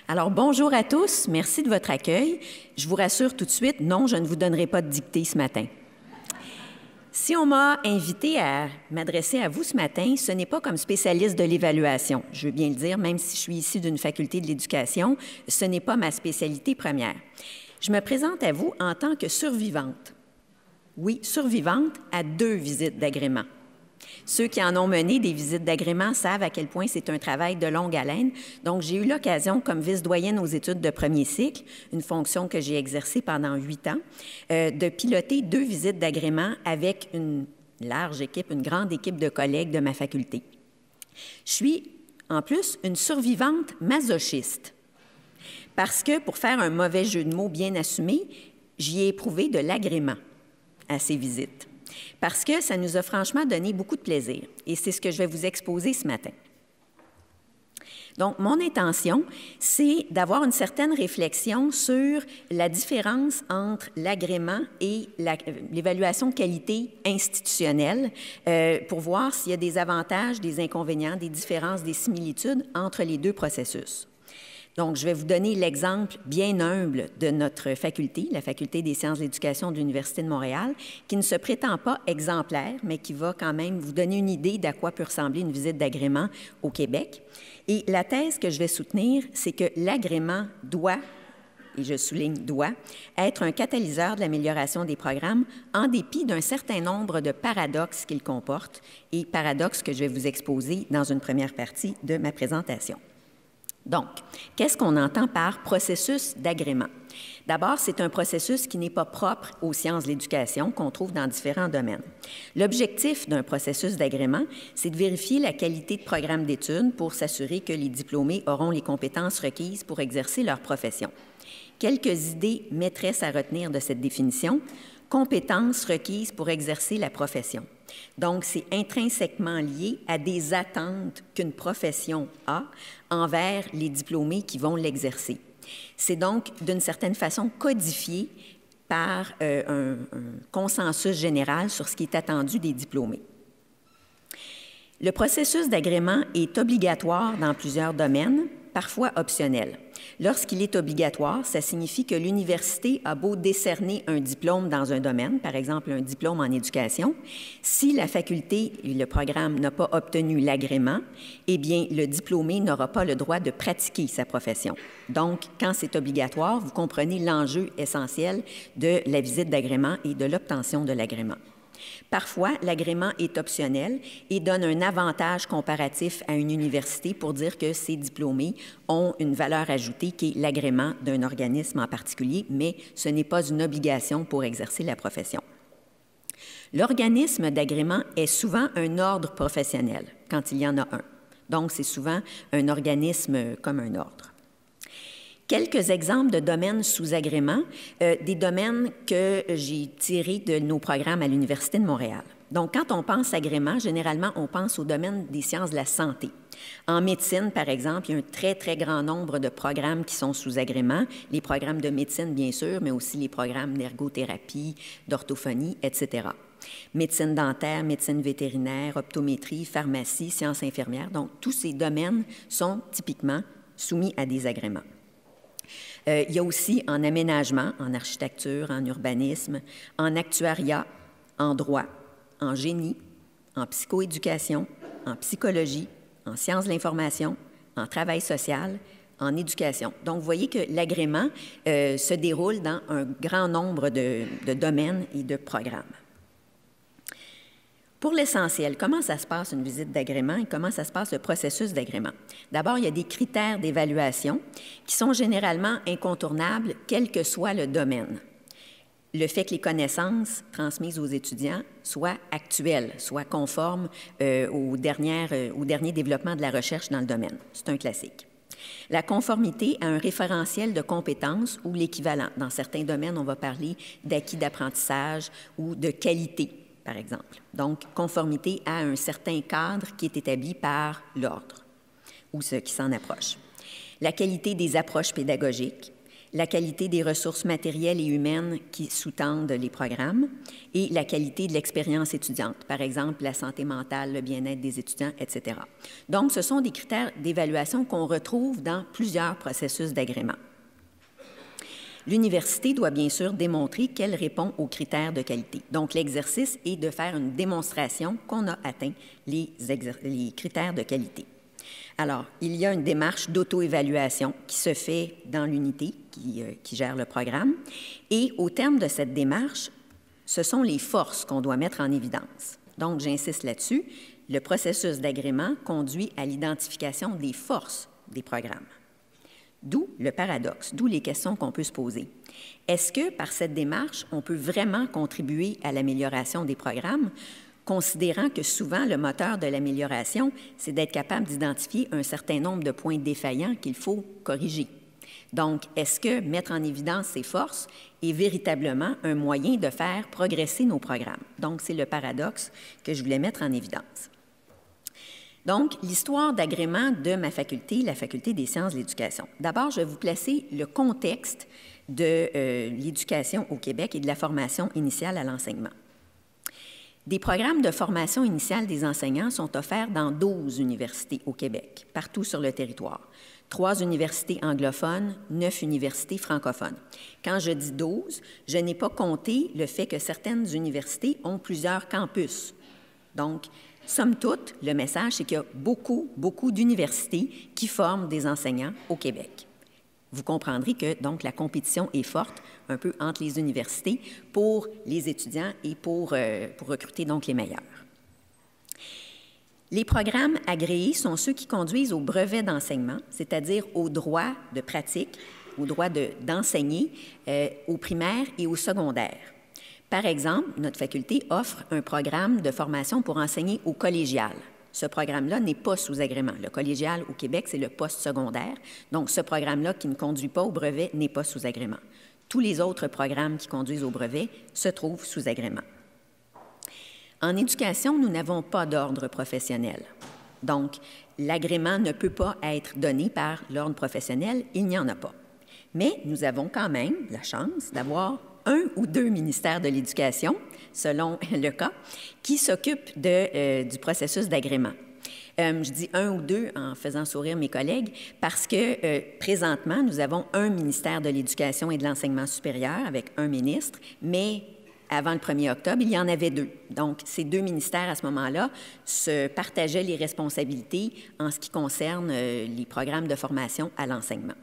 Alors, bonjour à tous. Merci de votre accueil. Je vous rassure tout de suite, non, je ne vous donnerai pas de dictée ce matin. Si on m'a invité à m'adresser à vous ce matin, ce n'est pas comme spécialiste de l'évaluation. Je veux bien le dire, même si je suis issue d'une faculté de l'éducation, ce n'est pas ma spécialité première. Je me présente à vous en tant que survivante. Oui, survivante à 2 visites d'agrément. Ceux qui en ont mené des visites d'agrément savent à quel point c'est un travail de longue haleine. Donc, j'ai eu l'occasion, comme vice-doyenne aux études de premier cycle, une fonction que j'ai exercée pendant 8 ans, de piloter 2 visites d'agrément avec une large équipe, une grande équipe de collègues de ma faculté. Je suis, en plus, une survivante masochiste. Parce que, pour faire un mauvais jeu de mots bien assumé, j'y ai éprouvé de l'agrément à ces visites. Parce que ça nous a franchement donné beaucoup de plaisir. Et c'est ce que je vais vous exposer ce matin. Donc, mon intention, c'est d'avoir une certaine réflexion sur la différence entre l'agrément et l'évaluation de qualité institutionnelle pour voir s'il y a des avantages, des inconvénients, des différences, des similitudes entre les 2 processus. Donc, je vais vous donner l'exemple bien humble de notre faculté, la Faculté des sciences de l'éducation de l'Université de Montréal, qui ne se prétend pas exemplaire, mais qui va quand même vous donner une idée d'à quoi peut ressembler une visite d'agrément au Québec. Et la thèse que je vais soutenir, c'est que l'agrément doit, et je souligne doit, être un catalyseur de l'amélioration des programmes en dépit d'un certain nombre de paradoxes qu'il comporte, et paradoxes que je vais vous exposer dans une première partie de ma présentation. Donc, qu'est-ce qu'on entend par processus d'agrément? D'abord, c'est un processus qui n'est pas propre aux sciences de l'éducation, qu'on trouve dans différents domaines. L'objectif d'un processus d'agrément, c'est de vérifier la qualité de programme d'études pour s'assurer que les diplômés auront les compétences requises pour exercer leur profession. Quelques idées maîtresses à retenir de cette définition. Compétences requises pour exercer la profession. Donc, c'est intrinsèquement lié à des attentes qu'une profession a envers les diplômés qui vont l'exercer. C'est donc, d'une certaine façon, codifié par un consensus général sur ce qui est attendu des diplômés. Le processus d'agrément est obligatoire dans plusieurs domaines, parfois optionnel. Lorsqu'il est obligatoire, ça signifie que l'université a beau décerner un diplôme dans un domaine, par exemple un diplôme en éducation, si la faculté et le programme n'ont pas obtenu l'agrément, eh bien, le diplômé n'aura pas le droit de pratiquer sa profession. Donc, quand c'est obligatoire, vous comprenez l'enjeu essentiel de la visite d'agrément et de l'obtention de l'agrément. Parfois, l'agrément est optionnel et donne un avantage comparatif à une université pour dire que ces diplômés ont une valeur ajoutée qui est l'agrément d'un organisme en particulier, mais ce n'est pas une obligation pour exercer la profession. L'organisme d'agrément est souvent un ordre professionnel, quand il y en a un. Donc, c'est souvent un organisme comme un ordre. Quelques exemples de domaines sous agrément, des domaines que j'ai tirés de nos programmes à l'Université de Montréal. Donc, quand on pense agrément, généralement, on pense au domaine des sciences de la santé. En médecine, par exemple, il y a un très, très grand nombre de programmes qui sont sous agrément. Les programmes de médecine, bien sûr, mais aussi les programmes d'ergothérapie, d'orthophonie, etc. Médecine dentaire, médecine vétérinaire, optométrie, pharmacie, sciences infirmières. Donc, tous ces domaines sont typiquement soumis à des agréments. Il y a aussi en aménagement, en architecture, en urbanisme, en actuariat, en droit, en génie, en psychoéducation, en psychologie, en sciences de l'information, en travail social, en éducation. Donc, vous voyez que l'agrément se déroule dans un grand nombre de domaines et de programmes. Pour l'essentiel, comment ça se passe une visite d'agrément et comment ça se passe le processus d'agrément? D'abord, il y a des critères d'évaluation qui sont généralement incontournables, quel que soit le domaine. Le fait que les connaissances transmises aux étudiants soient actuelles, soient conformes au dernier développement de la recherche dans le domaine. C'est un classique. La conformité à un référentiel de compétences ou l'équivalent. Dans certains domaines, on va parler d'acquis d'apprentissage ou de qualité, par exemple. Donc, conformité à un certain cadre qui est établi par l'ordre ou ce qui s'en approche. La qualité des approches pédagogiques, la qualité des ressources matérielles et humaines qui sous-tendent les programmes et la qualité de l'expérience étudiante, par exemple la santé mentale, le bien-être des étudiants, etc. Donc, ce sont des critères d'évaluation qu'on retrouve dans plusieurs processus d'agrément. L'université doit bien sûr démontrer qu'elle répond aux critères de qualité. Donc, l'exercice est de faire une démonstration qu'on a atteint les critères de qualité. Alors, il y a une démarche d'auto-évaluation qui se fait dans l'unité qui gère le programme. Et au terme de cette démarche, ce sont les forces qu'on doit mettre en évidence. Donc, j'insiste là-dessus, le processus d'agrément conduit à l'identification des forces des programmes. D'où le paradoxe, d'où les questions qu'on peut se poser. Est-ce que, par cette démarche, on peut vraiment contribuer à l'amélioration des programmes, considérant que souvent, le moteur de l'amélioration, c'est d'être capable d'identifier un certain nombre de points défaillants qu'il faut corriger? Donc, est-ce que mettre en évidence ces forces est véritablement un moyen de faire progresser nos programmes? Donc, c'est le paradoxe que je voulais mettre en évidence. Donc, l'histoire d'agrément de ma faculté, la Faculté des sciences de l'éducation. D'abord, je vais vous placer le contexte de l'éducation au Québec et de la formation initiale à l'enseignement. Des programmes de formation initiale des enseignants sont offerts dans 12 universités au Québec, partout sur le territoire. 3 universités anglophones, 9 universités francophones. Quand je dis 12, je n'ai pas compté le fait que certaines universités ont plusieurs campus. Donc, somme toute, le message, c'est qu'il y a beaucoup d'universités qui forment des enseignants au Québec. Vous comprendrez que, donc, la compétition est forte un peu entre les universités pour les étudiants et pour recruter, donc, les meilleurs. Les programmes agréés sont ceux qui conduisent au brevet d'enseignement, c'est-à-dire au droit de pratique, au droit d'enseigner au primaire et au secondaire. Par exemple, notre faculté offre un programme de formation pour enseigner au collégial. Ce programme-là n'est pas sous agrément. Le collégial au Québec, c'est le post-secondaire. Donc, ce programme-là qui ne conduit pas au brevet n'est pas sous agrément. Tous les autres programmes qui conduisent au brevet se trouvent sous agrément. En éducation, nous n'avons pas d'ordre professionnel. Donc, l'agrément ne peut pas être donné par l'ordre professionnel, il n'y en a pas. Mais nous avons quand même la chance d'avoir 1 ou 2 ministères de l'Éducation, selon le cas, qui s'occupent du processus d'agrément. Je dis 1 ou 2 en faisant sourire mes collègues parce que présentement, nous avons un ministère de l'Éducation et de l'Enseignement supérieur avec un ministre, mais avant le 1er octobre, il y en avait 2. Donc, ces 2 ministères, à ce moment-là, se partageaient les responsabilités en ce qui concerne les programmes de formation à l'enseignement.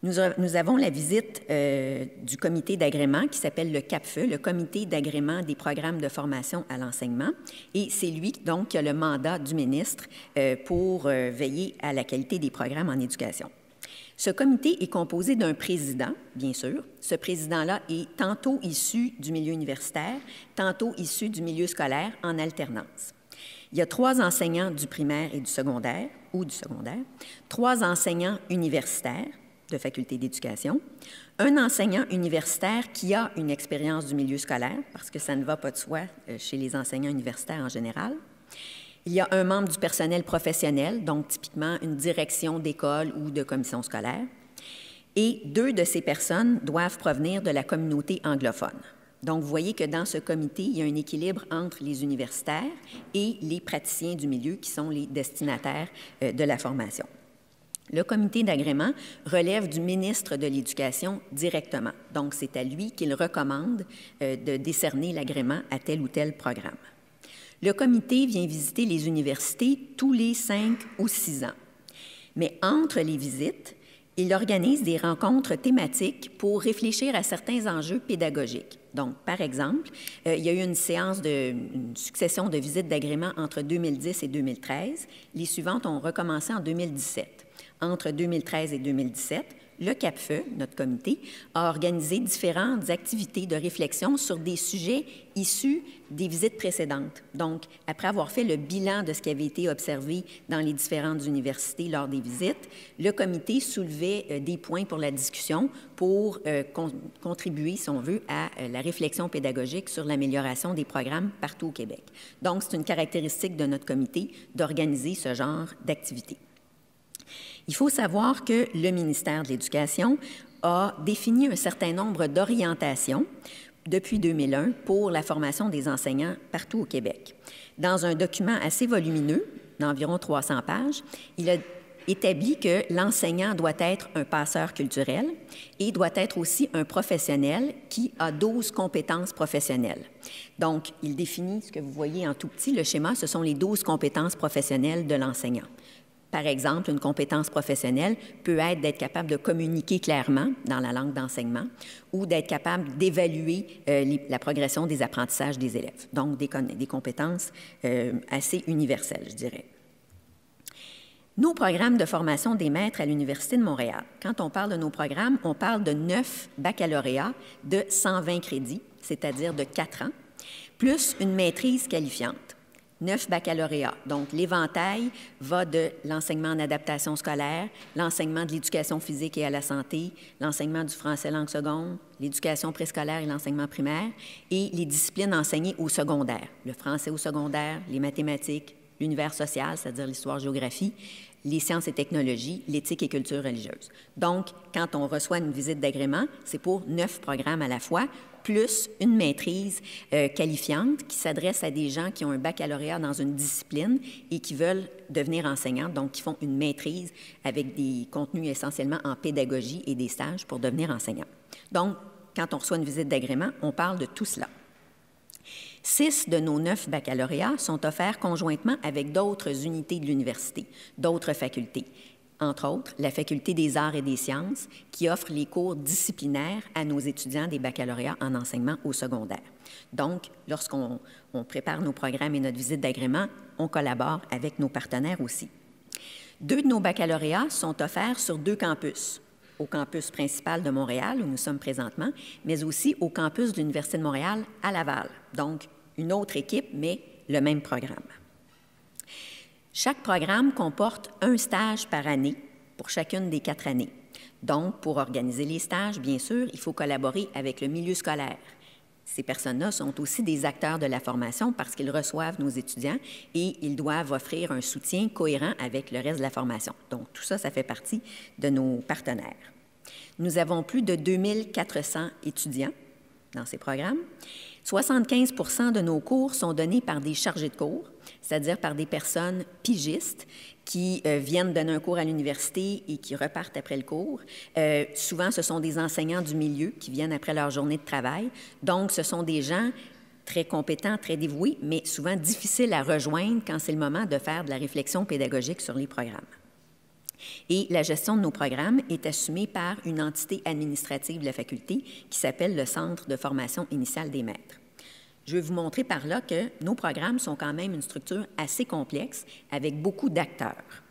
Nous avons la visite du comité d'agrément qui s'appelle le CAPFE, le comité d'agrément des programmes de formation à l'enseignement. Et c'est lui, donc, qui a le mandat du ministre pour veiller à la qualité des programmes en éducation. Ce comité est composé d'un président, bien sûr. Ce président-là est tantôt issu du milieu universitaire, tantôt issu du milieu scolaire en alternance. Il y a 3 enseignants du primaire et du secondaire, 3 enseignants universitaires de faculté d'éducation, un enseignant universitaire qui a une expérience du milieu scolaire, parce que ça ne va pas de soi chez les enseignants universitaires en général. Il y a un membre du personnel professionnel, donc typiquement une direction d'école ou de commission scolaire, et 2 de ces personnes doivent provenir de la communauté anglophone. Donc, vous voyez que dans ce comité, il y a un équilibre entre les universitaires et les praticiens du milieu qui sont les destinataires de la formation. Le comité d'agrément relève du ministre de l'Éducation directement. Donc, c'est à lui qu'il recommande de décerner l'agrément à tel ou tel programme. Le comité vient visiter les universités tous les 5 ou 6 ans. Mais entre les visites, il organise des rencontres thématiques pour réfléchir à certains enjeux pédagogiques. Donc, par exemple, il y a eu une succession de visites d'agrément entre 2010 et 2013. Les suivantes ont recommencé en 2017. Entre 2013 et 2017, le CAPFE, notre comité, a organisé différentes activités de réflexion sur des sujets issus des visites précédentes. Donc, après avoir fait le bilan de ce qui avait été observé dans les différentes universités lors des visites, le comité soulevait des points pour la discussion pour contribuer, si on veut, à la réflexion pédagogique sur l'amélioration des programmes partout au Québec. Donc, c'est une caractéristique de notre comité d'organiser ce genre d'activités. Il faut savoir que le ministère de l'Éducation a défini un certain nombre d'orientations depuis 2001 pour la formation des enseignants partout au Québec. Dans un document assez volumineux, d'environ 300 pages, il a établi que l'enseignant doit être un passeur culturel et doit être aussi un professionnel qui a 12 compétences professionnelles. Donc, il définit ce que vous voyez en tout petit, le schéma, ce sont les 12 compétences professionnelles de l'enseignant. Par exemple, une compétence professionnelle peut être d'être capable de communiquer clairement dans la langue d'enseignement ou d'être capable d'évaluer la progression des apprentissages des élèves. Donc, des compétences assez universelles, je dirais. Nos programmes de formation des maîtres à l'Université de Montréal. Quand on parle de nos programmes, on parle de 9 baccalauréats de 120 crédits, c'est-à-dire de 4 ans, plus une maîtrise qualifiante. 9 baccalauréats. Donc, l'éventail va de l'enseignement en adaptation scolaire, l'enseignement de l'éducation physique et à la santé, l'enseignement du français langue seconde, l'éducation préscolaire et l'enseignement primaire, et les disciplines enseignées au secondaire, le français au secondaire, les mathématiques, l'univers social, c'est-à-dire l'histoire-géographie, les sciences et technologies, l'éthique et culture religieuse. Donc, quand on reçoit une visite d'agrément, c'est pour 9 programmes à la fois, plus une maîtrise qualifiante qui s'adresse à des gens qui ont un baccalauréat dans une discipline et qui veulent devenir enseignants, donc qui font une maîtrise avec des contenus essentiellement en pédagogie et des stages pour devenir enseignants. Donc, quand on reçoit une visite d'agrément, on parle de tout cela. 6 de nos 9 baccalauréats sont offerts conjointement avec d'autres unités de l'université, d'autres facultés. Entre autres, la Faculté des arts et des sciences, qui offre les cours disciplinaires à nos étudiants des baccalauréats en enseignement au secondaire. Donc, lorsqu'on prépare nos programmes et notre visite d'agrément, on collabore avec nos partenaires aussi. 2 de nos baccalauréats sont offerts sur 2 campus, au campus principal de Montréal, où nous sommes présentement, mais aussi au campus de l'Université de Montréal à Laval. Donc, une autre équipe, mais le même programme. Chaque programme comporte un stage par année pour chacune des 4 années. Donc, pour organiser les stages, bien sûr, il faut collaborer avec le milieu scolaire. Ces personnes-là sont aussi des acteurs de la formation parce qu'ils reçoivent nos étudiants et ils doivent offrir un soutien cohérent avec le reste de la formation. Donc, tout ça, ça fait partie de nos partenaires. Nous avons plus de 2400 étudiants dans ces programmes. 75 de nos cours sont donnés par des chargés de cours, c'est-à-dire par des personnes pigistes qui viennent donner un cours à l'université et qui repartent après le cours. Souvent, ce sont des enseignants du milieu qui viennent après leur journée de travail. Donc, ce sont des gens très compétents, très dévoués, mais souvent difficiles à rejoindre quand c'est le moment de faire de la réflexion pédagogique sur les programmes. Et la gestion de nos programmes est assumée par une entité administrative de la faculté qui s'appelle le Centre de formation initiale des maîtres. Je vais vous montrer par là que nos programmes sont quand même une structure assez complexe avec beaucoup d'acteurs.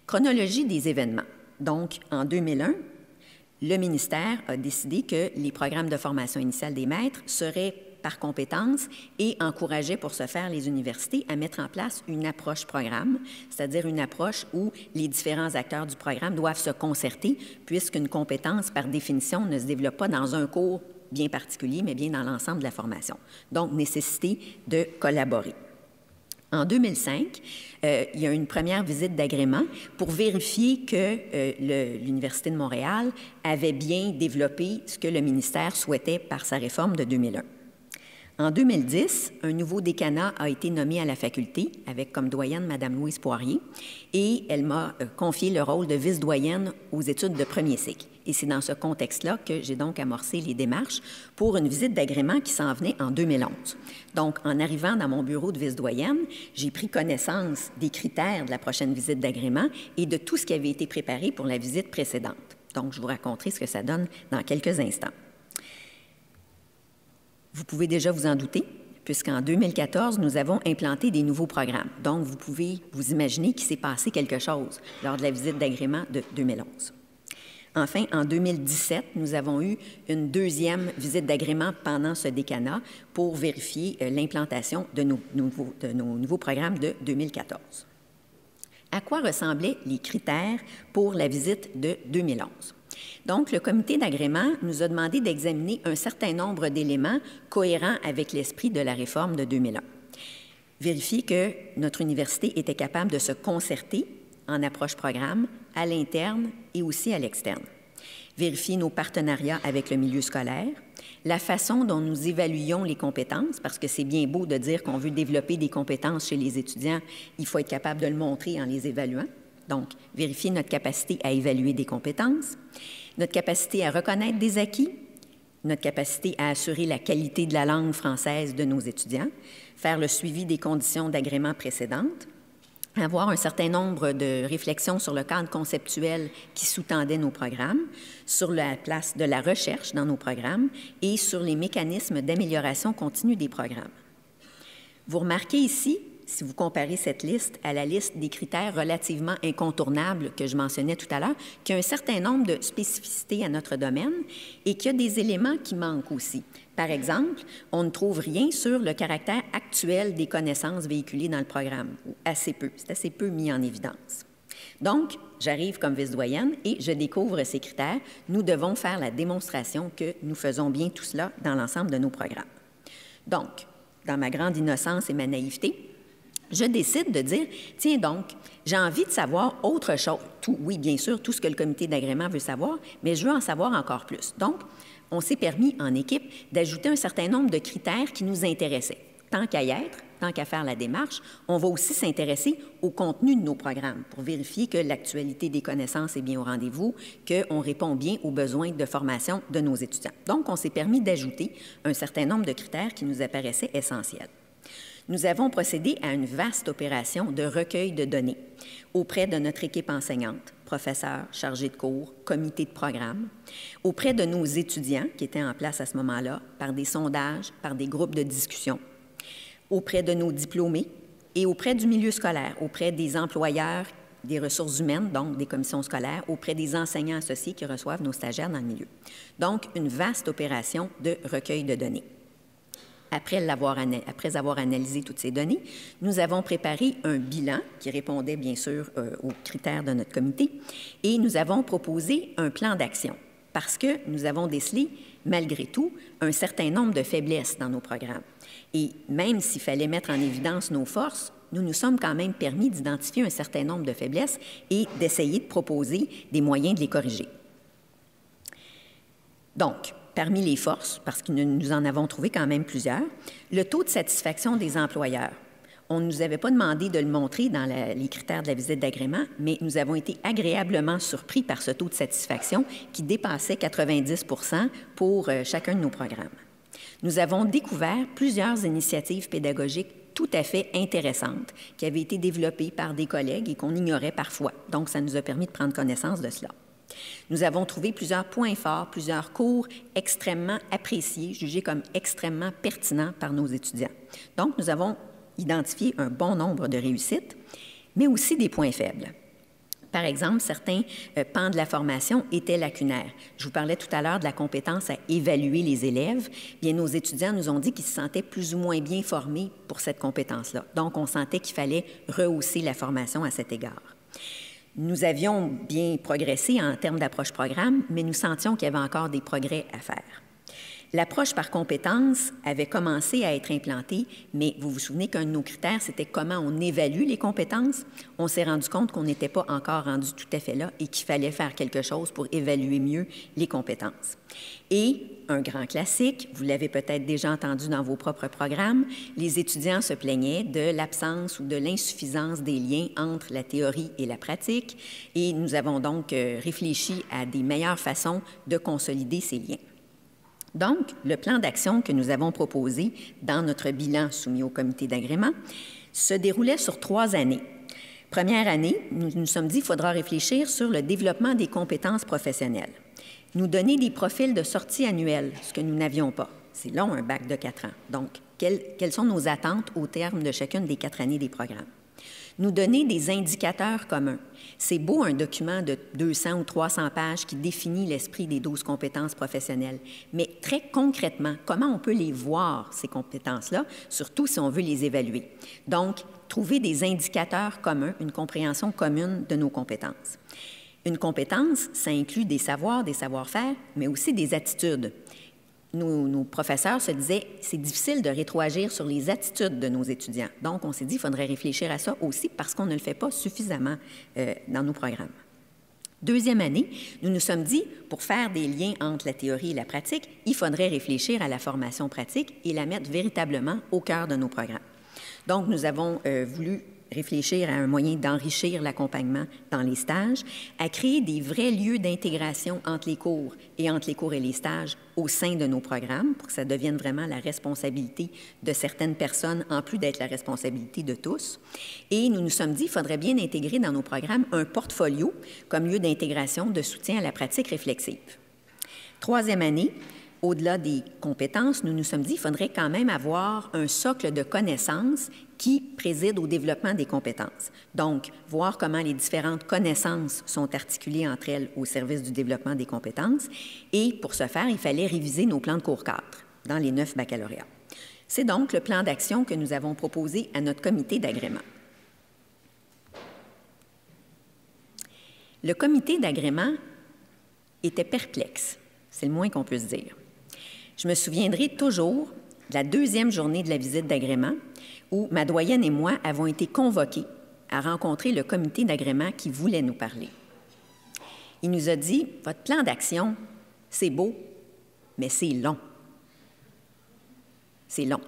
Chronologie des événements. Donc, en 2001, le ministère a décidé que les programmes de formation initiale des maîtres seraient par compétences et encourageait pour ce faire les universités à mettre en place une approche programme, c'est-à-dire une approche où les différents acteurs du programme doivent se concerter puisqu'une compétence, par définition, ne se développe pas dans un cours bien particulier, mais bien dans l'ensemble de la formation. Donc, nécessité de collaborer. En 2005, il y a une première visite d'agrément pour vérifier que l'Université de Montréal avait bien développé ce que le ministère souhaitait par sa réforme de 2001. En 2010, un nouveau décanat a été nommé à la faculté, avec comme doyenne Mme Louise Poirier, et elle m'a confié le rôle de vice-doyenne aux études de premier cycle. Et c'est dans ce contexte-là que j'ai donc amorcé les démarches pour une visite d'agrément qui s'en venait en 2011. Donc, en arrivant dans mon bureau de vice-doyenne, j'ai pris connaissance des critères de la prochaine visite d'agrément et de tout ce qui avait été préparé pour la visite précédente. Donc, je vous raconterai ce que ça donne dans quelques instants. Vous pouvez déjà vous en douter, puisqu'en 2014, nous avons implanté des nouveaux programmes. Donc, vous pouvez vous imaginer qu'il s'est passé quelque chose lors de la visite d'agrément de 2011. Enfin, en 2017, nous avons eu une deuxième visite d'agrément pendant ce décanat pour vérifier l'implantation de nos nouveaux programmes de 2014. À quoi ressemblaient les critères pour la visite de 2011? Donc, le comité d'agrément nous a demandé d'examiner un certain nombre d'éléments cohérents avec l'esprit de la réforme de 2001. Vérifier que notre université était capable de se concerter en approche programme, à l'interne et aussi à l'externe. Vérifier nos partenariats avec le milieu scolaire, la façon dont nous évaluons les compétences, parce que c'est bien beau de dire qu'on veut développer des compétences chez les étudiants, il faut être capable de le montrer en les évaluant. Donc, vérifier notre capacité à évaluer des compétences, notre capacité à reconnaître des acquis, notre capacité à assurer la qualité de la langue française de nos étudiants, faire le suivi des conditions d'agrément précédentes, avoir un certain nombre de réflexions sur le cadre conceptuel qui sous-tendait nos programmes, sur la place de la recherche dans nos programmes et sur les mécanismes d'amélioration continue des programmes. Vous remarquez ici, si vous comparez cette liste à la liste des critères relativement incontournables que je mentionnais tout à l'heure, qu'il y a un certain nombre de spécificités à notre domaine et qu'il y a des éléments qui manquent aussi. Par exemple, on ne trouve rien sur le caractère actuel des connaissances véhiculées dans le programme, ou assez peu. C'est assez peu mis en évidence. Donc, j'arrive comme vice-doyenne et je découvre ces critères. Nous devons faire la démonstration que nous faisons bien tout cela dans l'ensemble de nos programmes. Donc, dans ma grande innocence et ma naïveté, je décide de dire, tiens donc, j'ai envie de savoir autre chose. Oui, bien sûr, tout ce que le comité d'agrément veut savoir, mais je veux en savoir encore plus. Donc, on s'est permis en équipe d'ajouter un certain nombre de critères qui nous intéressaient. Tant qu'à y être, tant qu'à faire la démarche, on va aussi s'intéresser au contenu de nos programmes pour vérifier que l'actualité des connaissances est bien au rendez-vous, qu'on répond bien aux besoins de formation de nos étudiants. Donc, on s'est permis d'ajouter un certain nombre de critères qui nous apparaissaient essentiels. Nous avons procédé à une vaste opération de recueil de données auprès de notre équipe enseignante, professeurs, chargés de cours, comités de programme, auprès de nos étudiants qui étaient en place à ce moment-là, par des sondages, par des groupes de discussion, auprès de nos diplômés et auprès du milieu scolaire, auprès des employeurs, des ressources humaines, donc des commissions scolaires, auprès des enseignants associés qui reçoivent nos stagiaires dans le milieu. Donc, une vaste opération de recueil de données. Après avoir analysé toutes ces données, nous avons préparé un bilan qui répondait bien sûr aux critères de notre comité et nous avons proposé un plan d'action parce que nous avons décelé, malgré tout, un certain nombre de faiblesses dans nos programmes. Et même s'il fallait mettre en évidence nos forces, nous nous sommes quand même permis d'identifier un certain nombre de faiblesses et d'essayer de proposer des moyens de les corriger. Donc, parmi les forces, parce que nous en avons trouvé quand même plusieurs, le taux de satisfaction des employeurs. On ne nous avait pas demandé de le montrer dans les critères de la visite d'agrément, mais nous avons été agréablement surpris par ce taux de satisfaction qui dépassait 90 % pour chacun de nos programmes. Nous avons découvert plusieurs initiatives pédagogiques tout à fait intéressantes qui avaient été développées par des collègues et qu'on ignorait parfois. Donc, ça nous a permis de prendre connaissance de cela. Nous avons trouvé plusieurs points forts, plusieurs cours extrêmement appréciés, jugés comme extrêmement pertinents par nos étudiants. Donc, nous avons identifié un bon nombre de réussites, mais aussi des points faibles. Par exemple, certains pans de la formation étaient lacunaires. Je vous parlais tout à l'heure de la compétence à évaluer les élèves. Bien, nos étudiants nous ont dit qu'ils se sentaient plus ou moins bien formés pour cette compétence-là. Donc, on sentait qu'il fallait rehausser la formation à cet égard. Nous avions bien progressé en termes d'approche programme, mais nous sentions qu'il y avait encore des progrès à faire. L'approche par compétences avait commencé à être implantée, mais vous vous souvenez qu'un de nos critères, c'était comment on évalue les compétences. On s'est rendu compte qu'on n'était pas encore rendu tout à fait là et qu'il fallait faire quelque chose pour évaluer mieux les compétences. Et un grand classique, vous l'avez peut-être déjà entendu dans vos propres programmes, les étudiants se plaignaient de l'absence ou de l'insuffisance des liens entre la théorie et la pratique, et nous avons donc réfléchi à des meilleures façons de consolider ces liens. Donc, le plan d'action que nous avons proposé dans notre bilan soumis au comité d'agrément se déroulait sur 3 années. Première année, nous nous sommes dit qu'il faudra réfléchir sur le développement des compétences professionnelles. Nous donner des profils de sortie annuels, ce que nous n'avions pas. C'est long, un bac de 4 ans. Donc, quelles sont nos attentes au terme de chacune des 4 années des programmes? Nous donner des indicateurs communs. C'est beau un document de 200 ou 300 pages qui définit l'esprit des 12 compétences professionnelles, mais très concrètement, comment on peut les voir, ces compétences-là, surtout si on veut les évaluer? Donc, trouver des indicateurs communs, une compréhension commune de nos compétences. Une compétence, ça inclut des savoirs, des savoir-faire, mais aussi des attitudes. nos professeurs se disaient c'est difficile de rétroagir sur les attitudes de nos étudiants. Donc, on s'est dit qu'il faudrait réfléchir à ça aussi parce qu'on ne le fait pas suffisamment dans nos programmes. Deuxième année, nous nous sommes dit, pour faire des liens entre la théorie et la pratique, il faudrait réfléchir à la formation pratique et la mettre véritablement au cœur de nos programmes. Donc, nous avons voulu réfléchir à un moyen d'enrichir l'accompagnement dans les stages, à créer des vrais lieux d'intégration entre les cours et les stages au sein de nos programmes pour que ça devienne vraiment la responsabilité de certaines personnes en plus d'être la responsabilité de tous. Et nous nous sommes dit qu'il faudrait bien intégrer dans nos programmes un portfolio comme lieu d'intégration de soutien à la pratique réflexive. Troisième année, au-delà des compétences, nous nous sommes dit qu'il faudrait quand même avoir un socle de connaissances qui préside au développement des compétences. Donc, voir comment les différentes connaissances sont articulées entre elles au service du développement des compétences. Et pour ce faire, il fallait réviser nos plans de cours 4 dans les 9 baccalauréats. C'est donc le plan d'action que nous avons proposé à notre comité d'agrément. Le comité d'agrément était perplexe, c'est le moins qu'on puisse dire. Je me souviendrai toujours de la deuxième journée de la visite d'agrément où ma doyenne et moi avons été convoqués à rencontrer le comité d'agrément qui voulait nous parler. Il nous a dit « Votre plan d'action, c'est beau, mais c'est long. C'est long.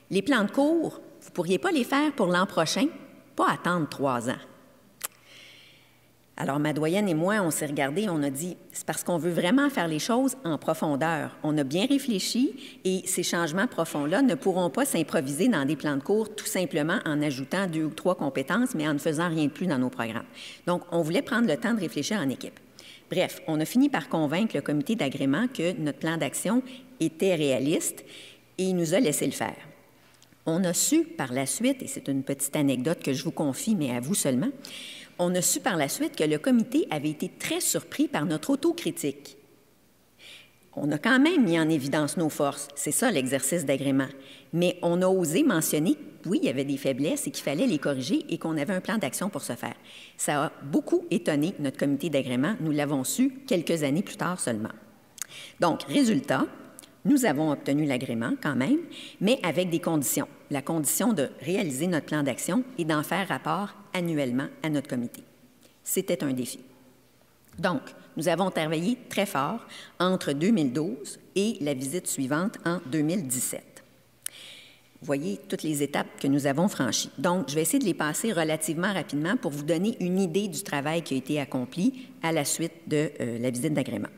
Les plans de cours, vous ne pourriez pas les faire pour l'an prochain, pas attendre 3 ans. » Alors, ma doyenne et moi, on s'est regardés, on a dit, c'est parce qu'on veut vraiment faire les choses en profondeur. On a bien réfléchi et ces changements profonds-là ne pourront pas s'improviser dans des plans de cours tout simplement en ajoutant 2 ou 3 compétences, mais en ne faisant rien de plus dans nos programmes. Donc, on voulait prendre le temps de réfléchir en équipe. Bref, on a fini par convaincre le comité d'agrément que notre plan d'action était réaliste et il nous a laissé le faire. On a su par la suite, et c'est une petite anecdote que je vous confie, mais à vous seulement, on a su par la suite que le comité avait été très surpris par notre autocritique. On a quand même mis en évidence nos forces, c'est ça l'exercice d'agrément, mais on a osé mentionner, oui, il y avait des faiblesses et qu'il fallait les corriger et qu'on avait un plan d'action pour ce faire. Ça a beaucoup étonné notre comité d'agrément, nous l'avons su quelques années plus tard seulement. Donc, résultat, nous avons obtenu l'agrément quand même, mais avec des conditions. La condition de réaliser notre plan d'action et d'en faire rapport annuellement à notre comité. C'était un défi. Donc, nous avons travaillé très fort entre 2012 et la visite suivante en 2017. Vous voyez toutes les étapes que nous avons franchies. Donc, je vais essayer de les passer relativement rapidement pour vous donner une idée du travail qui a été accompli à la suite de la visite d'agrément.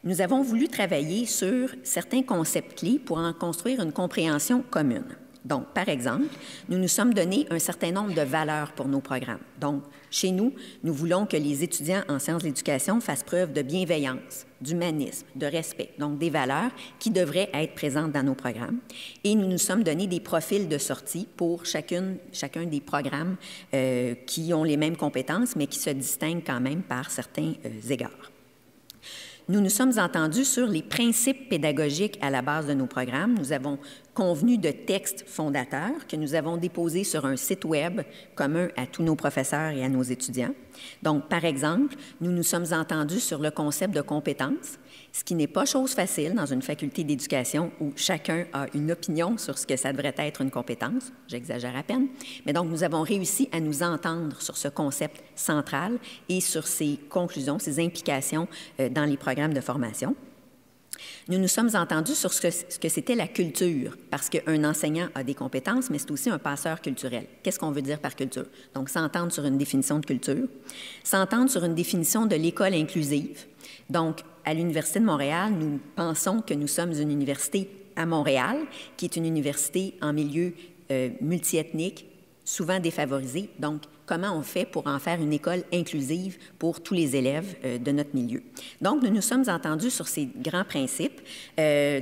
Nous avons voulu travailler sur certains concepts clés pour en construire une compréhension commune. Donc, par exemple, nous nous sommes donné un certain nombre de valeurs pour nos programmes. Donc, chez nous, nous voulons que les étudiants en sciences de l'éducation fassent preuve de bienveillance, d'humanisme, de respect, donc des valeurs qui devraient être présentes dans nos programmes. Et nous nous sommes donné des profils de sortie pour chacun des programmes qui ont les mêmes compétences, mais qui se distinguent quand même par certains égards. Nous nous sommes entendus sur les principes pédagogiques à la base de nos programmes. Nous avons convenu de textes fondateurs que nous avons déposés sur un site Web commun à tous nos professeurs et à nos étudiants. Donc, par exemple, nous nous sommes entendus sur le concept de compétence, ce qui n'est pas chose facile dans une faculté d'éducation où chacun a une opinion sur ce que ça devrait être une compétence. J'exagère à peine. Mais donc, nous avons réussi à nous entendre sur ce concept central et sur ses conclusions, ses implications dans les programmes de formation. Nous nous sommes entendus sur ce que c'était la culture, parce qu'un enseignant a des compétences, mais c'est aussi un passeur culturel. Qu'est-ce qu'on veut dire par culture? Donc, s'entendre sur une définition de culture, s'entendre sur une définition de l'école inclusive. Donc, à l'Université de Montréal, nous pensons que nous sommes une université à Montréal, qui est une université en milieu multiethnique, souvent défavorisée. Donc, comment on fait pour en faire une école inclusive pour tous les élèves de notre milieu. Donc, nous nous sommes entendus sur ces grands principes,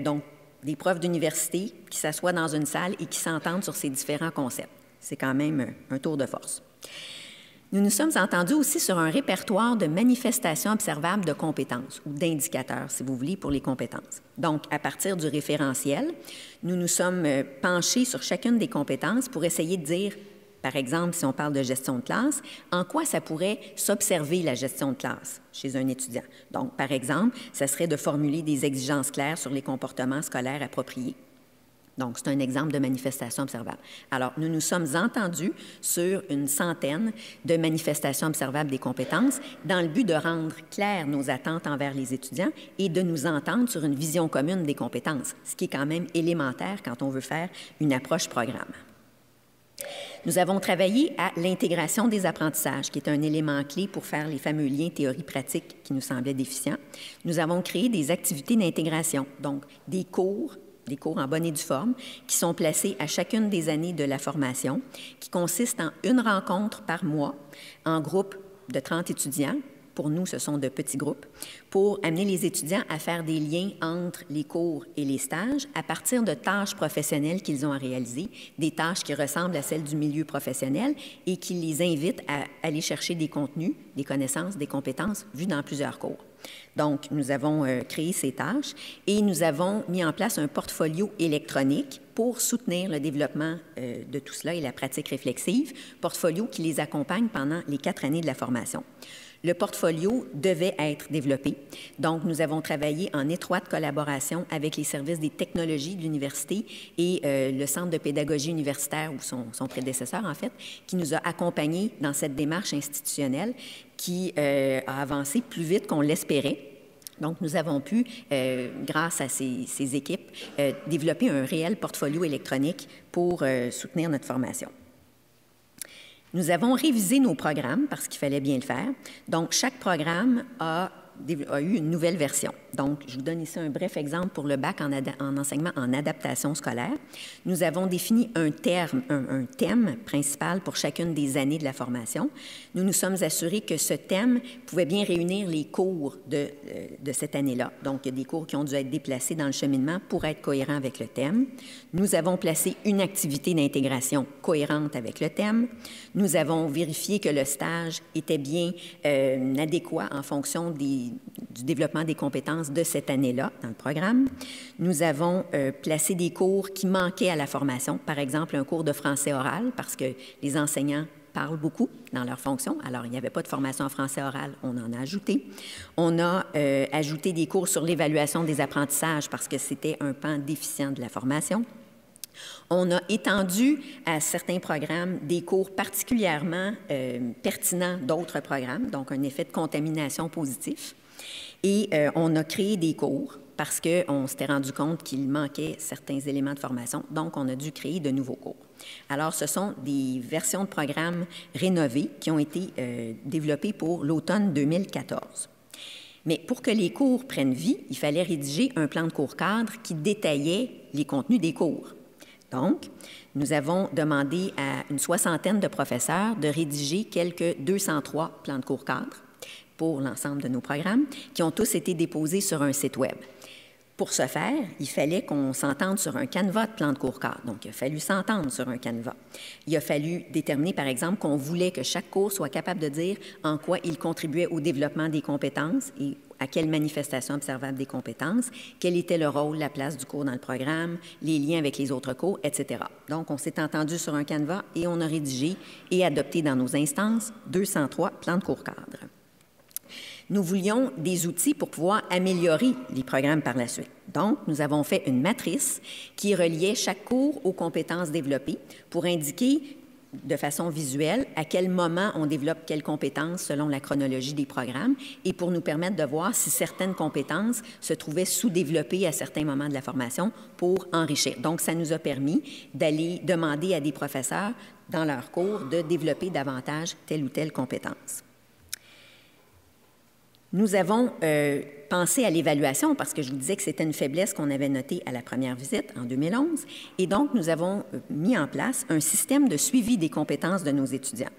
donc des profs d'université qui s'assoient dans une salle et qui s'entendent sur ces différents concepts. C'est quand même un tour de force. Nous nous sommes entendus aussi sur un répertoire de manifestations observables de compétences ou d'indicateurs, si vous voulez, pour les compétences. Donc, à partir du référentiel, nous nous sommes penchés sur chacune des compétences pour essayer de dire Par exemple, si on parle de gestion de classe, en quoi ça pourrait s'observer la gestion de classe chez un étudiant? Donc, par exemple, ça serait de formuler des exigences claires sur les comportements scolaires appropriés. Donc, c'est un exemple de manifestation observable. Alors, nous nous sommes entendus sur une centaine de manifestations observables des compétences dans le but de rendre claires nos attentes envers les étudiants et de nous entendre sur une vision commune des compétences, ce qui est quand même élémentaire quand on veut faire une approche programme. Nous avons travaillé à l'intégration des apprentissages, qui est un élément clé pour faire les fameux liens théorie-pratique qui nous semblaient déficients. Nous avons créé des activités d'intégration, donc des cours en bonne et due forme, qui sont placés à chacune des années de la formation, qui consistent en une rencontre par mois en groupe de 30 étudiants. Pour nous, ce sont de petits groupes, pour amener les étudiants à faire des liens entre les cours et les stages à partir de tâches professionnelles qu'ils ont à réaliser, des tâches qui ressemblent à celles du milieu professionnel et qui les invitent à aller chercher des contenus, des connaissances, des compétences vues dans plusieurs cours. Donc, nous avons créé ces tâches et nous avons mis en place un portfolio électronique pour soutenir le développement de tout cela et la pratique réflexive, portfolio qui les accompagne pendant les 4 années de la formation. Le portfolio devait être développé. Donc, nous avons travaillé en étroite collaboration avec les services des technologies de l'université et le Centre de pédagogie universitaire, ou son prédécesseur, en fait, qui nous a accompagnés dans cette démarche institutionnelle qui a avancé plus vite qu'on l'espérait. Donc, nous avons pu, grâce à ces équipes, développer un réel portfolio électronique pour soutenir notre formation. Nous avons révisé nos programmes parce qu'il fallait bien le faire. Donc, chaque programme a eu une nouvelle version. Donc, je vous donne ici un bref exemple pour le bac en enseignement en adaptation scolaire. Nous avons défini un thème principal pour chacune des années de la formation. Nous nous sommes assurés que ce thème pouvait bien réunir les cours de cette année-là. Donc, il y a des cours qui ont dû être déplacés dans le cheminement pour être cohérents avec le thème. Nous avons placé une activité d'intégration cohérente avec le thème. Nous avons vérifié que le stage était bien adéquat en fonction du développement des compétences de cette année-là dans le programme. Nous avons placé des cours qui manquaient à la formation, par exemple un cours de français oral, parce que les enseignants parlent beaucoup dans leur fonction. Alors, il n'y avait pas de formation en français oral, on en a ajouté. On a ajouté des cours sur l'évaluation des apprentissages parce que c'était un pan déficient de la formation. On a étendu à certains programmes des cours particulièrement pertinents d'autres programmes, donc un effet de contamination positif. Et on a créé des cours parce qu'on s'était rendu compte qu'il manquait certains éléments de formation, donc on a dû créer de nouveaux cours. Alors, ce sont des versions de programmes rénovées qui ont été développées pour l'automne 2014. Mais pour que les cours prennent vie, il fallait rédiger un plan de cours cadre qui détaillait les contenus des cours. Donc, nous avons demandé à une soixantaine de professeurs de rédiger quelques 203 plans de cours cadres pour l'ensemble de nos programmes, qui ont tous été déposés sur un site Web. Pour ce faire, il fallait qu'on s'entende sur un canevas de plan de cours cadre. Donc, il a fallu s'entendre sur un canevas. Il a fallu déterminer, par exemple, qu'on voulait que chaque cours soit capable de dire en quoi il contribuait au développement des compétences et à quelle manifestation observable des compétences, quel était le rôle, la place du cours dans le programme, les liens avec les autres cours, etc. Donc, on s'est entendu sur un canevas et on a rédigé et adopté dans nos instances 203 plans de cours cadre. Nous voulions des outils pour pouvoir améliorer les programmes par la suite. Donc, nous avons fait une matrice qui reliait chaque cours aux compétences développées pour indiquer de façon visuelle à quel moment on développe quelles compétences selon la chronologie des programmes et pour nous permettre de voir si certaines compétences se trouvaient sous-développées à certains moments de la formation pour enrichir. Donc, ça nous a permis d'aller demander à des professeurs dans leurs cours de développer davantage telle ou telle compétence. Nous avons pensé à l'évaluation parce que je vous disais que c'était une faiblesse qu'on avait notée à la première visite en 2011. Et donc, nous avons mis en place un système de suivi des compétences de nos étudiants.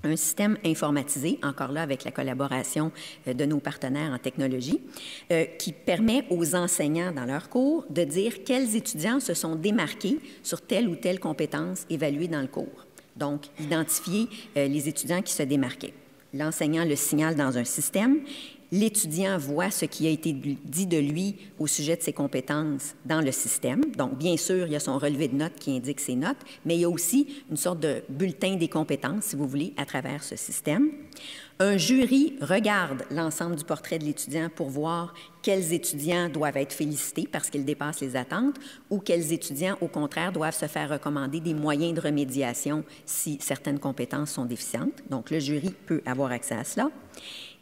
Un système informatisé, encore là avec la collaboration de nos partenaires en technologie, qui permet aux enseignants dans leurs cours de dire quels étudiants se sont démarqués sur telle ou telle compétence évaluée dans le cours. Donc, identifier les étudiants qui se démarquaient. L'enseignant le signale dans un système L'étudiant voit ce qui a été dit de lui au sujet de ses compétences dans le système. Donc, bien sûr, il y a son relevé de notes qui indique ses notes, mais il y a aussi une sorte de bulletin des compétences, si vous voulez, à travers ce système. Un jury regarde l'ensemble du portrait de l'étudiant pour voir quels étudiants doivent être félicités parce qu'ils dépassent les attentes ou quels étudiants, au contraire, doivent se faire recommander des moyens de remédiation si certaines compétences sont déficientes. Donc, le jury peut avoir accès à cela.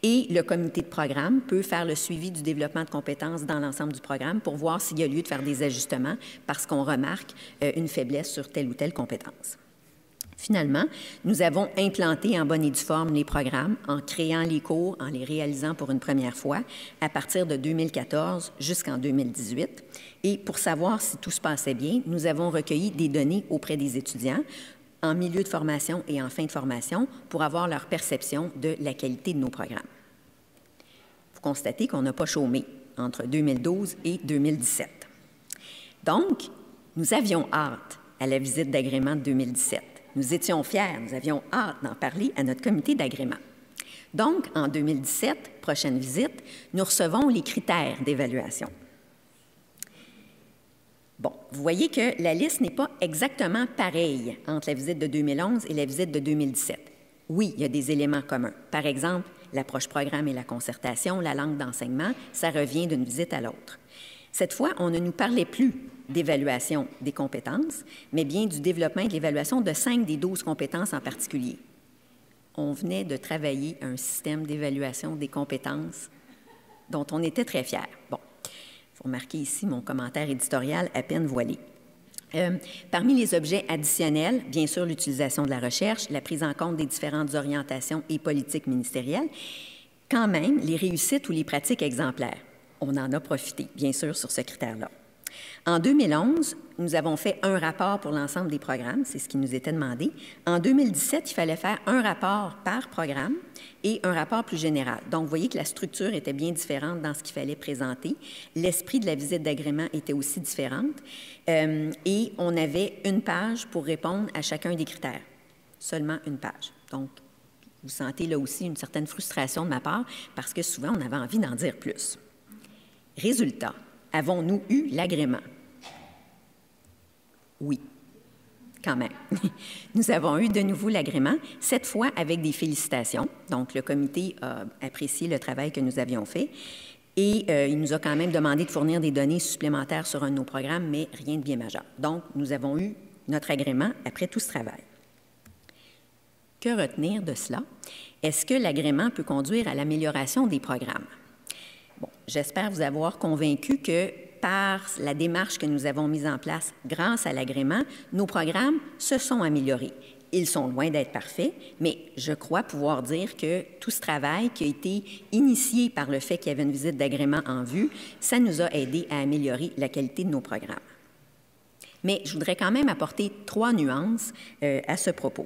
Et le comité de programme peut faire le suivi du développement de compétences dans l'ensemble du programme pour voir s'il y a lieu de faire des ajustements parce qu'on remarque une faiblesse sur telle ou telle compétence. Finalement, nous avons implanté en bonne et due forme les programmes en créant les cours, en les réalisant pour une première fois à partir de 2014 jusqu'en 2018. Et pour savoir si tout se passait bien, nous avons recueilli des données auprès des étudiants en milieu de formation et en fin de formation pour avoir leur perception de la qualité de nos programmes. Vous constatez qu'on n'a pas chômé entre 2012 et 2017. Donc, nous avions hâte à la visite d'agrément de 2017. Nous étions fiers, nous avions hâte d'en parler à notre comité d'agrément. Donc, en 2017, prochaine visite, nous recevons les critères d'évaluation. Bon, vous voyez que la liste n'est pas exactement pareille entre la visite de 2011 et la visite de 2017. Oui, il y a des éléments communs. Par exemple, l'approche programme et la concertation, la langue d'enseignement, ça revient d'une visite à l'autre. Cette fois, on ne nous parlait plus d'évaluation des compétences, mais bien du développement et de l'évaluation de 5 des 12 compétences en particulier. On venait de travailler un système d'évaluation des compétences dont on était très fiers. Bon. Vous remarquez ici mon commentaire éditorial à peine voilé. Parmi les objets additionnels, bien sûr, l'utilisation de la recherche, la prise en compte des différentes orientations et politiques ministérielles, quand même, les réussites ou les pratiques exemplaires. On en a profité, bien sûr, sur ce critère-là. En 2011, nous avons fait un rapport pour l'ensemble des programmes, c'est ce qui nous était demandé. En 2017, il fallait faire un rapport par programme et un rapport plus général. Donc, vous voyez que la structure était bien différente dans ce qu'il fallait présenter. L'esprit de la visite d'agrément était aussi différente. Et on avait une page pour répondre à chacun des critères. Seulement une page. Donc, vous sentez là aussi une certaine frustration de ma part parce que souvent, on avait envie d'en dire plus. Résultat, avons-nous eu l'agrément? Oui, quand même. Nous avons eu de nouveau l'agrément, cette fois avec des félicitations. Donc, le comité a apprécié le travail que nous avions fait et il nous a quand même demandé de fournir des données supplémentaires sur un de nos programmes, mais rien de bien majeur. Donc, nous avons eu notre agrément après tout ce travail. Que retenir de cela? Est-ce que l'agrément peut conduire à l'amélioration des programmes? Bon, j'espère vous avoir convaincu que par la démarche que nous avons mise en place grâce à l'agrément, nos programmes se sont améliorés. Ils sont loin d'être parfaits, mais je crois pouvoir dire que tout ce travail qui a été initié par le fait qu'il y avait une visite d'agrément en vue, ça nous a aidé à améliorer la qualité de nos programmes. Mais je voudrais quand même apporter 3 nuances à ce propos.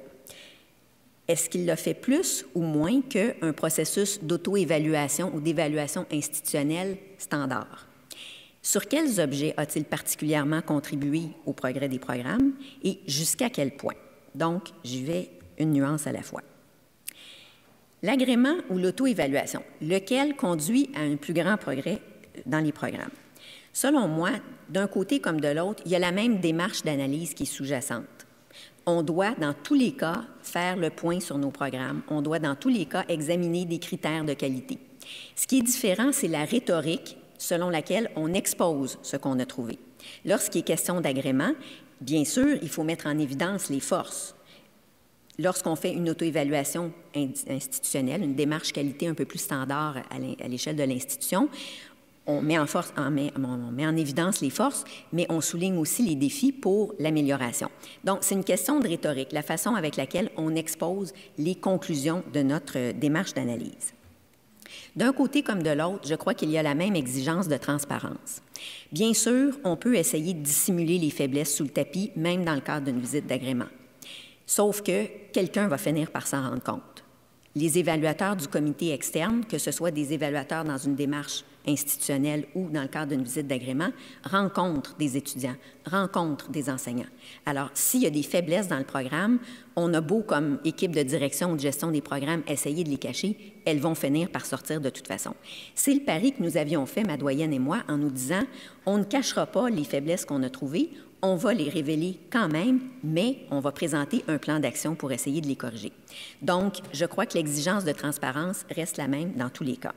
Est-ce qu'il l'a fait plus ou moins qu'un processus d'auto-évaluation ou d'évaluation institutionnelle standard? Sur quels objets a-t-il particulièrement contribué au progrès des programmes et jusqu'à quel point? Donc, j'y vais une nuance à la fois. L'agrément ou l'auto-évaluation, lequel conduit à un plus grand progrès dans les programmes? Selon moi, d'un côté comme de l'autre, il y a la même démarche d'analyse qui est sous-jacente. On doit, dans tous les cas, faire le point sur nos programmes. On doit, dans tous les cas, examiner des critères de qualité. Ce qui est différent, c'est la rhétorique selon laquelle on expose ce qu'on a trouvé. Lorsqu'il est question d'agrément, bien sûr, il faut mettre en évidence les forces. Lorsqu'on fait une auto-évaluation institutionnelle, une démarche qualité un peu plus standard à l'échelle de l'institution, on met en évidence les forces, mais on souligne aussi les défis pour l'amélioration. Donc, c'est une question de rhétorique, la façon avec laquelle on expose les conclusions de notre démarche d'analyse. D'un côté comme de l'autre, je crois qu'il y a la même exigence de transparence. Bien sûr, on peut essayer de dissimuler les faiblesses sous le tapis, même dans le cadre d'une visite d'agrément. Sauf que quelqu'un va finir par s'en rendre compte. Les évaluateurs du comité externe, que ce soit des évaluateurs dans une démarche institutionnelle ou dans le cadre d'une visite d'agrément, rencontre des étudiants, rencontre des enseignants. Alors, s'il y a des faiblesses dans le programme, on a beau, comme équipe de direction ou de gestion des programmes, essayer de les cacher, elles vont finir par sortir de toute façon. C'est le pari que nous avions fait, ma doyenne et moi, en nous disant, on ne cachera pas les faiblesses qu'on a trouvées, on va les révéler quand même, mais on va présenter un plan d'action pour essayer de les corriger. Donc, je crois que l'exigence de transparence reste la même dans tous les cas.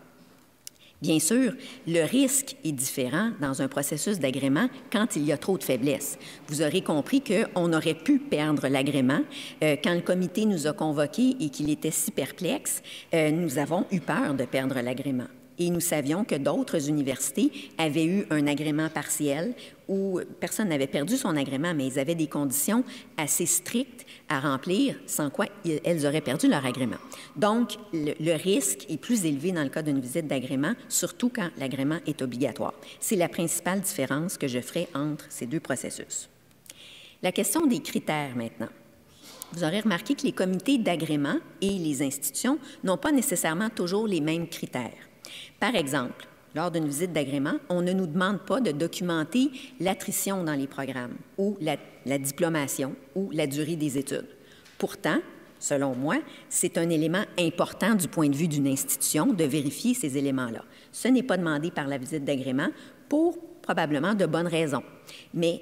Bien sûr, le risque est différent dans un processus d'agrément quand il y a trop de faiblesses. Vous aurez compris qu'on aurait pu perdre l'agrément. Quand le comité nous a convoqués et qu'il était si perplexe, nous avons eu peur de perdre l'agrément. Et nous savions que d'autres universités avaient eu un agrément partiel où personne n'avait perdu son agrément, mais ils avaient des conditions assez strictes à remplir, sans quoi elles auraient perdu leur agrément. Donc, le risque est plus élevé dans le cas d'une visite d'agrément, surtout quand l'agrément est obligatoire. C'est la principale différence que je ferai entre ces deux processus. La question des critères maintenant. Vous aurez remarqué que les comités d'agrément et les institutions n'ont pas nécessairement toujours les mêmes critères. Par exemple, lors d'une visite d'agrément, on ne nous demande pas de documenter l'attrition dans les programmes ou la diplomation ou la durée des études. Pourtant, selon moi, c'est un élément important du point de vue d'une institution de vérifier ces éléments-là. Ce n'est pas demandé par la visite d'agrément pour probablement de bonnes raisons. Mais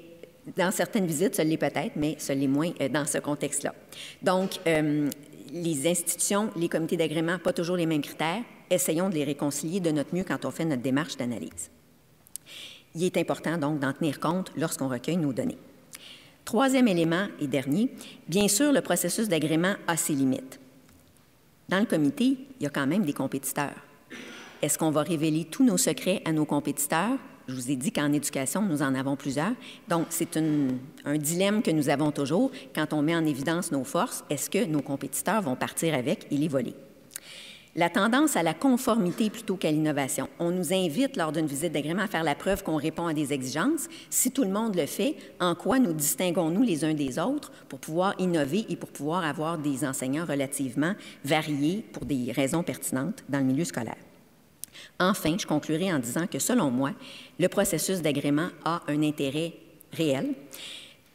dans certaines visites, ce l'est peut-être, mais ce l'est moins dans ce contexte-là. Donc, les institutions, les comités d'agrément, pas toujours les mêmes critères. Essayons de les réconcilier de notre mieux quand on fait notre démarche d'analyse. Il est important donc d'en tenir compte lorsqu'on recueille nos données. Troisième élément et dernier, bien sûr, le processus d'agrément a ses limites. Dans le comité, il y a quand même des compétiteurs. Est-ce qu'on va révéler tous nos secrets à nos compétiteurs? Je vous ai dit qu'en éducation, nous en avons plusieurs. Donc, c'est un dilemme que nous avons toujours quand on met en évidence nos forces. Est-ce que nos compétiteurs vont partir avec et les voler? La tendance à la conformité plutôt qu'à l'innovation. On nous invite lors d'une visite d'agrément à faire la preuve qu'on répond à des exigences. Si tout le monde le fait, en quoi nous distinguons-nous les uns des autres pour pouvoir innover et pour pouvoir avoir des enseignants relativement variés pour des raisons pertinentes dans le milieu scolaire? Enfin, je conclurai en disant que, selon moi, le processus d'agrément a un intérêt réel.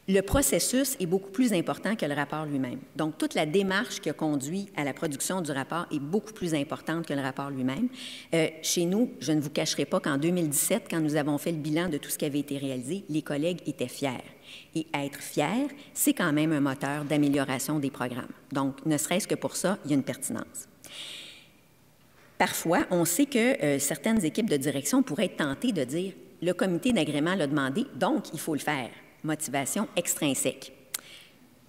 Le processus est beaucoup plus important que le rapport lui-même. Donc, toute la démarche qui a conduit à la production du rapport est beaucoup plus importante que le rapport lui-même. Chez nous, je ne vous cacherai pas qu'en 2017, quand nous avons fait le bilan de tout ce qui avait été réalisé, les collègues étaient fiers. Et être fier, c'est quand même un moteur d'amélioration des programmes. Donc, ne serait-ce que pour ça, il y a une pertinence. Parfois, on sait que certaines équipes de direction pourraient être tentées de dire « le comité d'agrément l'a demandé, donc il faut le faire ». Motivation extrinsèque.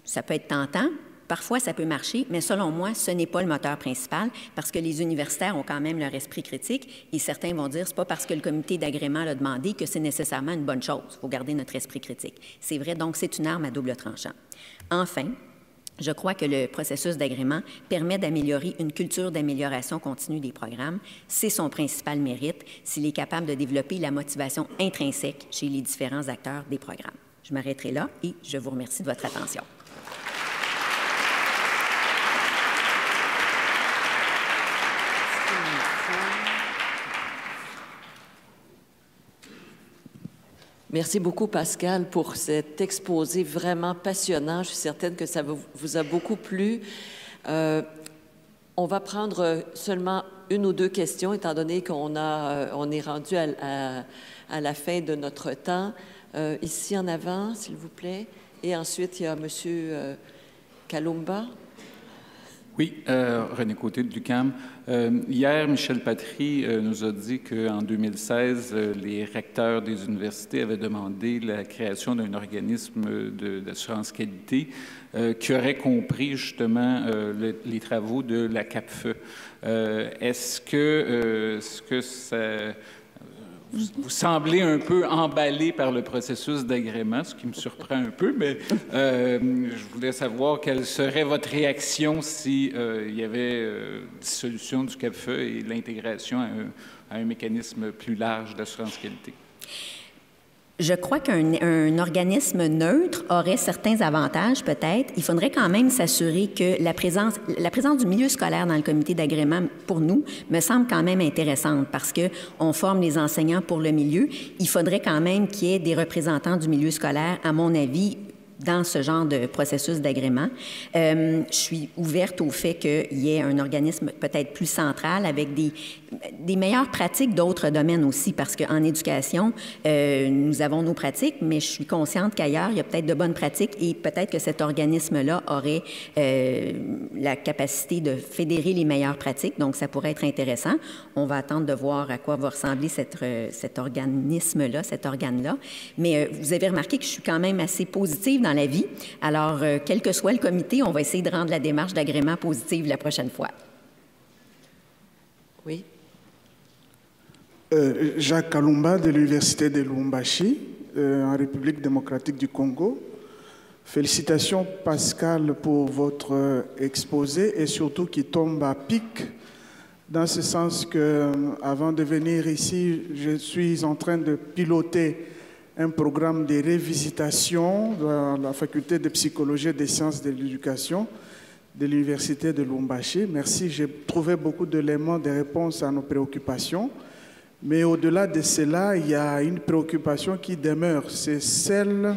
Ça peut être tentant, parfois ça peut marcher, mais selon moi, ce n'est pas le moteur principal parce que les universitaires ont quand même leur esprit critique et certains vont dire c'est pas parce que le comité d'agrément l'a demandé que c'est nécessairement une bonne chose. Il faut garder notre esprit critique. C'est vrai, donc c'est une arme à double tranchant. Enfin, je crois que le processus d'agrément permet d'améliorer une culture d'amélioration continue des programmes. C'est son principal mérite s'il est capable de développer la motivation intrinsèque chez les différents acteurs des programmes. Je m'arrêterai là et je vous remercie de votre attention. Merci beaucoup, Pascal, pour cet exposé vraiment passionnant. Je suis certaine que ça vous a beaucoup plu. On va prendre seulement une ou deux questions, étant donné qu'on est rendu à la fin de notre temps. Ici en avant, s'il vous plaît. Et ensuite, il y a M. Kalumba. Oui, René Côté de l'UQAM. Hier, Michel Patry nous a dit qu'en 2016, les recteurs des universités avaient demandé la création d'un organisme d'assurance qualité qui aurait compris justement les travaux de la CAPFE. Est-ce que ça... Vous semblez un peu emballé par le processus d'agrément, ce qui me surprend un peu, mais je voulais savoir quelle serait votre réaction s'il y avait dissolution du CAPFE et l'intégration à un mécanisme plus large d'assurance qualité. Je crois qu'un organisme neutre aurait certains avantages, peut-être. Il faudrait quand même s'assurer que la présence du milieu scolaire dans le comité d'agrément, pour nous, me semble quand même intéressante parce qu'on forme les enseignants pour le milieu. Il faudrait quand même qu'il y ait des représentants du milieu scolaire, à mon avis, dans ce genre de processus d'agrément. Je suis ouverte au fait qu'il y ait un organisme peut-être plus central avec des meilleures pratiques d'autres domaines aussi, parce qu'en éducation, nous avons nos pratiques, mais je suis consciente qu'ailleurs, il y a peut-être de bonnes pratiques et peut-être que cet organisme-là aurait la capacité de fédérer les meilleures pratiques, donc ça pourrait être intéressant. On va attendre de voir à quoi va ressembler cet organisme-là, cet organe-là. Mais vous avez remarqué que je suis quand même assez positive dans la vie. Alors, quel que soit le comité, on va essayer de rendre la démarche d'agrément positive la prochaine fois. Oui. Jacques Kalumba de l'Université de Lubumbashi, en République démocratique du Congo. Félicitations, Pascal, pour votre exposé et surtout qui tombe à pic, dans ce sens que, avant de venir ici, je suis en train de piloter un programme de révisitation dans la faculté de psychologie et des sciences de l'éducation de l'Université de Lubumbashi. Merci, j'ai trouvé beaucoup d'éléments de réponse à nos préoccupations. Mais au-delà de cela, il y a une préoccupation qui demeure, c'est celle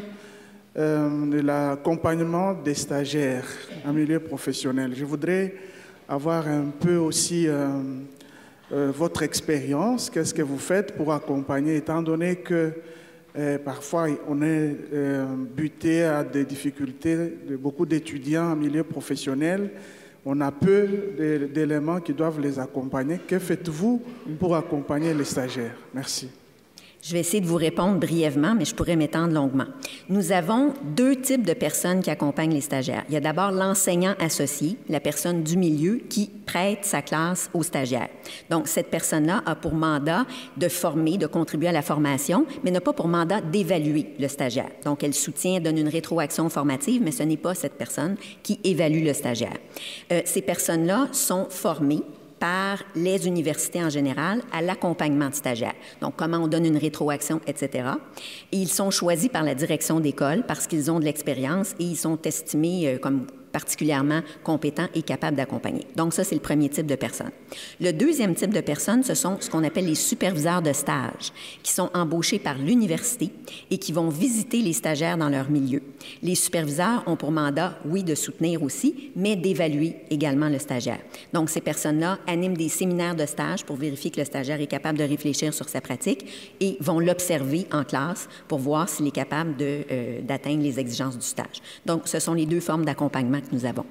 de l'accompagnement des stagiaires en milieu professionnel. Je voudrais avoir un peu aussi votre expérience, qu'est-ce que vous faites pour accompagner, étant donné que parfois on est buté à des difficultés de beaucoup d'étudiants en milieu professionnel. On a peu d'éléments qui doivent les accompagner. Que faites-vous pour accompagner les stagiaires? Merci. Je vais essayer de vous répondre brièvement, mais je pourrais m'étendre longuement. Nous avons deux types de personnes qui accompagnent les stagiaires. Il y a d'abord l'enseignant associé, la personne du milieu qui prête sa classe aux stagiaires. Donc, cette personne-là a pour mandat de former, de contribuer à la formation, mais n'a pas pour mandat d'évaluer le stagiaire. Donc, elle soutient, donne une rétroaction formative, mais ce n'est pas cette personne qui évalue le stagiaire. Ces personnes-là sont formées par les universités en général à l'accompagnement de stagiaires. Donc, comment on donne une rétroaction, etc. Et ils sont choisis par la direction d'école parce qu'ils ont de l'expérience et ils sont estimés comme particulièrement compétents et capables d'accompagner. Donc, ça, c'est le premier type de personnes. Le deuxième type de personnes, ce sont ce qu'on appelle les superviseurs de stage, qui sont embauchés par l'université et qui vont visiter les stagiaires dans leur milieu. Les superviseurs ont pour mandat, oui, de soutenir aussi, mais d'évaluer également le stagiaire. Donc, ces personnes-là animent des séminaires de stage pour vérifier que le stagiaire est capable de réfléchir sur sa pratique et vont l'observer en classe pour voir s'il est capable d'atteindre les exigences du stage. Donc, ce sont les deux formes d'accompagnement que nous avons.